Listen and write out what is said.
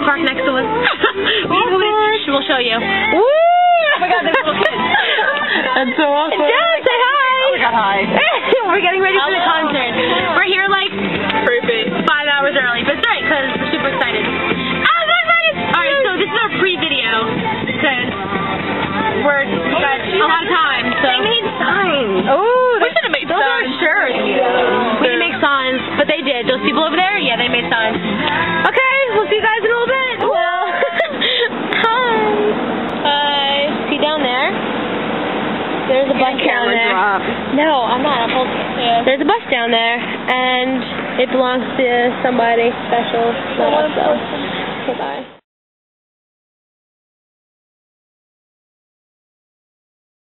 park next to us. We'll show you. Woo! Oh my God, there's little kids. That's so awesome. Dad, say hi. Oh my God, hi. We're getting ready for the concert. We're here like Creepy. 5 hours early, but it's right because we're super excited. Alright, so this is our pre-video because we got a lot of time. So They made signs. Oh, We should have made those are signs. shirts. We didn't make signs, but they did. Those people over there, yeah, they made signs. Okay, we'll see you guys in a little bit. Well, hi. See down there? There's a bus down there. Drop. No, I'm not. I'm holding it. Yeah. There's a bus down there, and it belongs to somebody special. Not us, though. Okay, bye.